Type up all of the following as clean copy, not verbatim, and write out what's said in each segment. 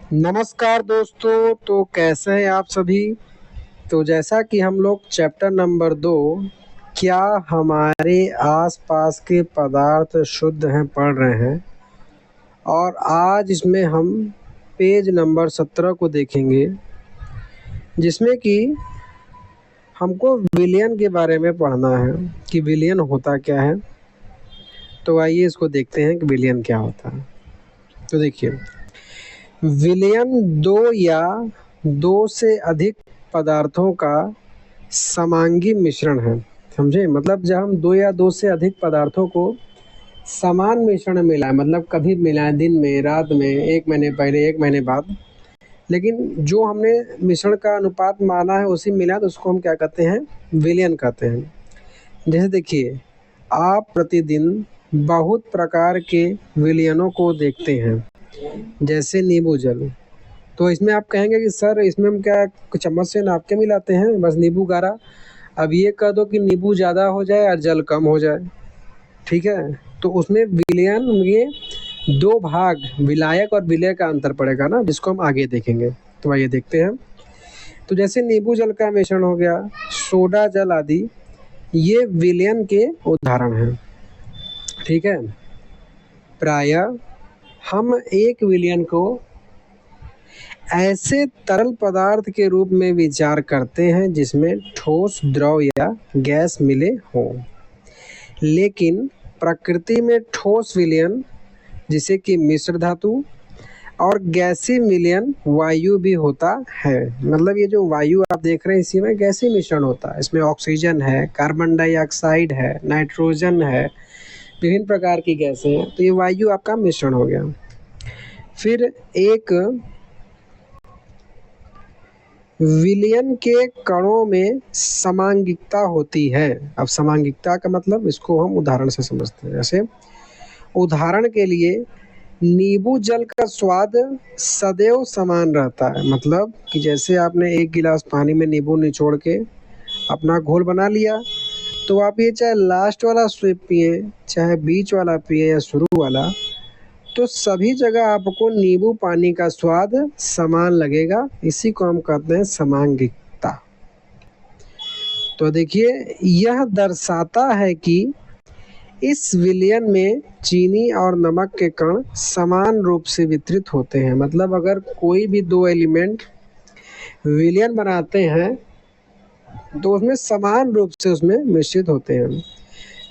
नमस्कार दोस्तों। तो कैसे हैं आप सभी। तो जैसा कि हम लोग चैप्टर नंबर 2 क्या हमारे आसपास के पदार्थ शुद्ध हैं पढ़ रहे हैं, और आज इसमें हम पेज नंबर 17 को देखेंगे, जिसमें कि हमको विलयन के बारे में पढ़ना है कि विलयन होता क्या है। तो आइए इसको देखते हैं कि विलयन क्या होता है। तो देखिए, विलयन दो या दो से अधिक पदार्थों का समांगी मिश्रण है। समझे, मतलब जब हम दो या दो से अधिक पदार्थों को समान मिश्रण में मिलाएं, मतलब कभी मिलाएं दिन में, रात में, 1 महीने पहले, 1 महीने बाद, लेकिन जो हमने मिश्रण का अनुपात माना है उसी मिला, तो उसको हम क्या कहते हैं, विलयन कहते हैं। जैसे देखिए, आप प्रतिदिन बहुत प्रकार के विलयनों को देखते हैं, जैसे नींबू जल। तो इसमें आप कहेंगे कि सर इसमें हम क्या चम्मच से नाप के मिलाते हैं, बस नींबू गारा। अब ये कह दो कि नींबू ज़्यादा हो जाए और जल कम हो जाए, ठीक है, तो उसमें विलयन में दो भाग विलायक और विलय का अंतर पड़ेगा ना, जिसको हम आगे देखेंगे। तो आइए देखते हैं। तो जैसे नींबू जल का मिश्रण हो गया, सोडा जल आदि, ये विलयन के उदाहरण हैं, ठीक है। प्रायः हम एक विलयन को ऐसे तरल पदार्थ के रूप में विचार करते हैं जिसमें ठोस, द्रव या गैस मिले हों। लेकिन प्रकृति में ठोस विलयन, जिसे कि मिश्र धातु, और गैसीय विलयन वायु भी होता है। मतलब ये जो वायु आप देख रहे हैं, इसी में गैसीय मिश्रण होता है। इसमें ऑक्सीजन है, कार्बन डाइऑक्साइड है, नाइट्रोजन है, विभिन्न प्रकार की गैसें हैं। तो ये वायु आपका मिश्रण हो गया। फिर एक विलयन के कणों में समांगिकता होती है। अब समांगिकता का मतलब इसको हम उदाहरण से समझते हैं। जैसे उदाहरण के लिए, नींबू जल का स्वाद सदैव समान रहता है। मतलब कि जैसे आपने एक गिलास पानी में नींबू निचोड़ के अपना घोल बना लिया, तो आप ये चाहे लास्ट वाला स्वेप पिए, चाहे बीच वाला पिए या शुरू वाला, तो सभी जगह आपको नींबू पानी का स्वाद समान लगेगा। इसी को हम कहते हैं समांगिकता। तो देखिए, यह दर्शाता है कि इस विलयन में चीनी और नमक के कण समान रूप से वितरित होते हैं। मतलब अगर कोई भी दो एलिमेंट विलयन बनाते हैं तो उसमें समान रूप से उसमें मिश्रित होते हैं।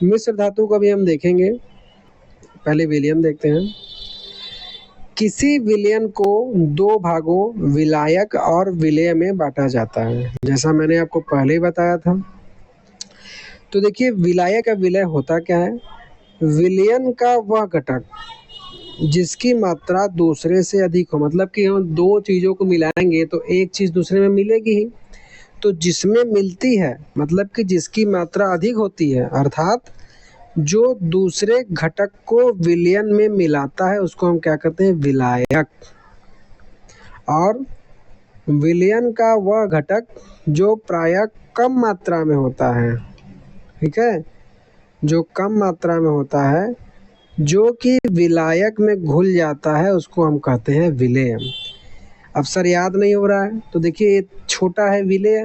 मिश्र धातु को भी हम देखेंगे, पहले विलयन देखते हैं। किसी विलयन को दो भागों विलायक और विलेय में बांटा जाता है, जैसा मैंने आपको पहले ही बताया था। तो देखिए, विलायक और विलय होता क्या है। विलयन का वह घटक जिसकी मात्रा दूसरे से अधिक हो, मतलब कि हम दो चीज़ों को मिलाएंगे तो एक चीज़ दूसरे में मिलेगी ही। तो जिसमें मिलती है, मतलब कि जिसकी मात्रा अधिक होती है, अर्थात जो दूसरे घटक को विलयन में मिलाता है, उसको हम क्या कहते हैं, विलायक। और विलयन का वह घटक जो प्रायः कम मात्रा में होता है, ठीक है, जो कम मात्रा में होता है, जो कि विलायक में घुल जाता है, उसको हम कहते हैं विलेय। अब सर याद नहीं हो रहा है, तो देखिए ये छोटा है विलेय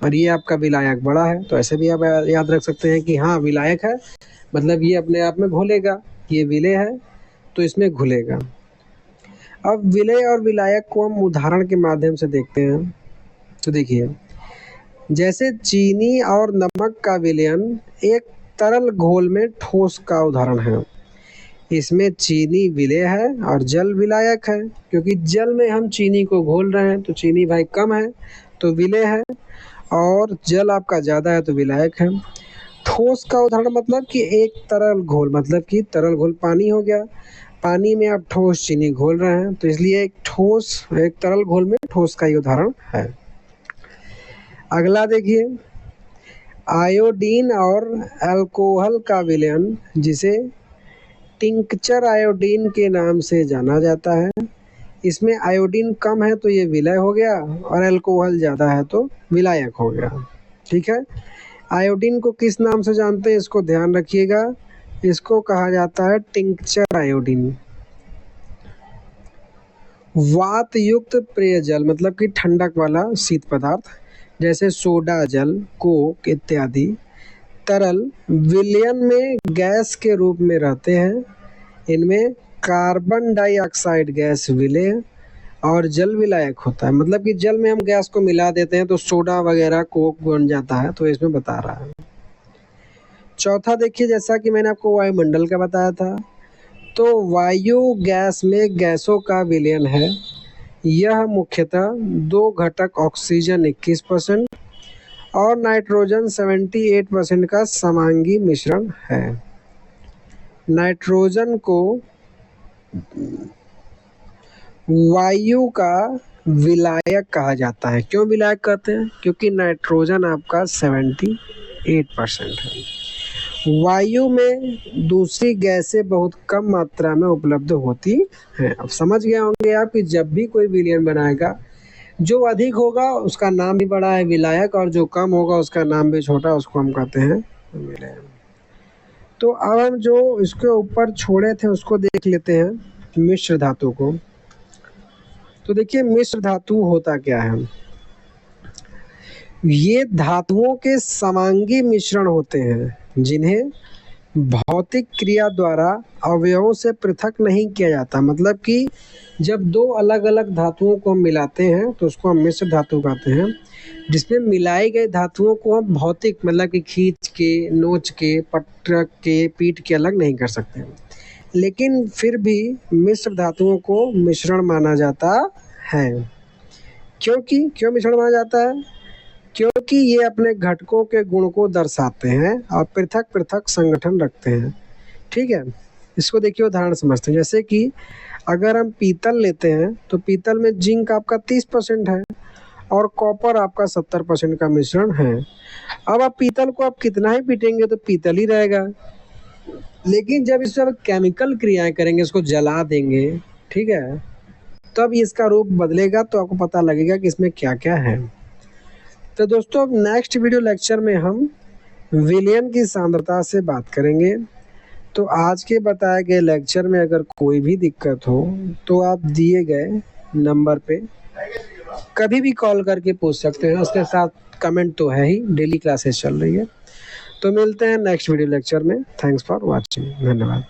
और ये आपका विलायक बड़ा है, तो ऐसे भी आप याद रख सकते हैं कि हाँ विलायक है, मतलब ये अपने आप में घुलेगा, ये विलेय है तो इसमें घुलेगा। अब विलेय और विलायक को हम उदाहरण के माध्यम से देखते हैं। तो देखिए, जैसे चीनी और नमक का विलयन एक तरल घोल में ठोस का उदाहरण है। इसमें चीनी विलेय है और जल विलायक है, क्योंकि जल में हम चीनी को घोल रहे हैं, तो चीनी भाई कम है तो विलेय है, और जल आपका ज़्यादा है तो विलायक है। ठोस का उदाहरण मतलब कि एक तरल घोल, मतलब कि तरल घोल पानी हो गया, पानी में आप ठोस चीनी घोल रहे हैं, तो इसलिए एक ठोस, एक तरल घोल में ठोस का ही उदाहरण है। अगला देखिए, आयोडीन और अल्कोहल का विलयन, जिसे टिंक्चर आयोडीन के नाम से जाना जाता है। इसमें आयोडीन कम है तो ये विलय हो गया, और अल्कोहल ज़्यादा है तो विलायक हो गया, ठीक है। आयोडीन को किस नाम से जानते हैं, इसको ध्यान रखिएगा। इसको कहा जाता है टिंक्चर आयोडीन। वात युक्त पेयजल मतलब कि ठंडक वाला शीत पदार्थ, जैसे सोडा जल, कोक इत्यादि तरल विलयन में गैस के रूप में रहते हैं। इनमें कार्बन डाइऑक्साइड गैस विलेय और जल विलायक होता है, मतलब कि जल में हम गैस को मिला देते हैं तो सोडा वगैरह कोक बन जाता है, तो इसमें बता रहा है। चौथा देखिए, जैसा कि मैंने आपको वायुमंडल का बताया था, तो वायु गैस में गैसों का विलयन है। यह मुख्यतः दो घटक ऑक्सीजन 21% और नाइट्रोजन 78% का समांगी मिश्रण है। नाइट्रोजन को वायु का विलायक कहा जाता है। क्यों विलायक कहते हैं? क्योंकि नाइट्रोजन आपका 78% है। वायु में दूसरी गैसें बहुत कम मात्रा में उपलब्ध होती हैं। अब समझ गए होंगे आप कि जब भी कोई विलयन बनाएगा, जो अधिक होगा उसका नाम भी बड़ा है विलायक, और जो कम होगा उसका नाम भी छोटा, उसको हम कहते हैं विलयन। तो अब हम जो इसके ऊपर छोड़े थे उसको देख लेते हैं, मिश्र धातु को। तो देखिए मिश्र धातु होता क्या है। ये धातुओं के समांगी मिश्रण होते हैं जिन्हें भौतिक क्रिया द्वारा अवयवों से पृथक नहीं किया जाता। मतलब कि जब दो अलग अलग धातुओं को हम मिलाते हैं तो उसको हम मिश्र धातु कहते हैं, जिसमें मिलाई गई धातुओं को हम भौतिक मतलब कि खींच के, नोच के, पटक के, पीट के अलग नहीं कर सकते, लेकिन फिर भी मिश्र धातुओं को मिश्रण माना जाता है। क्यों मिश्रण माना जाता है? क्योंकि ये अपने घटकों के गुण को दर्शाते हैं और पृथक पृथक संगठन रखते हैं। ठीक है, इसको देखिए उदाहरण समझते हैं। जैसे कि अगर हम पीतल लेते हैं तो पीतल में जिंक आपका 30% है और कॉपर आपका 70% का मिश्रण है। अब आप पीतल को आप कितना ही पीटेंगे तो पीतल ही रहेगा, लेकिन जब इसमें केमिकल क्रियाएं करेंगे, इसको जला देंगे, ठीक है, तब इसका रूप बदलेगा, तो आपको पता लगेगा कि इसमें क्या क्या है। तो दोस्तों अब नेक्स्ट वीडियो लेक्चर में हम विलयन की सांद्रता से बात करेंगे। तो आज के बताए गए लेक्चर में अगर कोई भी दिक्कत हो तो आप दिए गए नंबर पे कभी भी कॉल करके पूछ सकते हैं। उसके साथ कमेंट तो है ही, डेली क्लासेस चल रही है। तो मिलते हैं नेक्स्ट वीडियो लेक्चर में। थैंक्स फॉर वॉचिंग, धन्यवाद।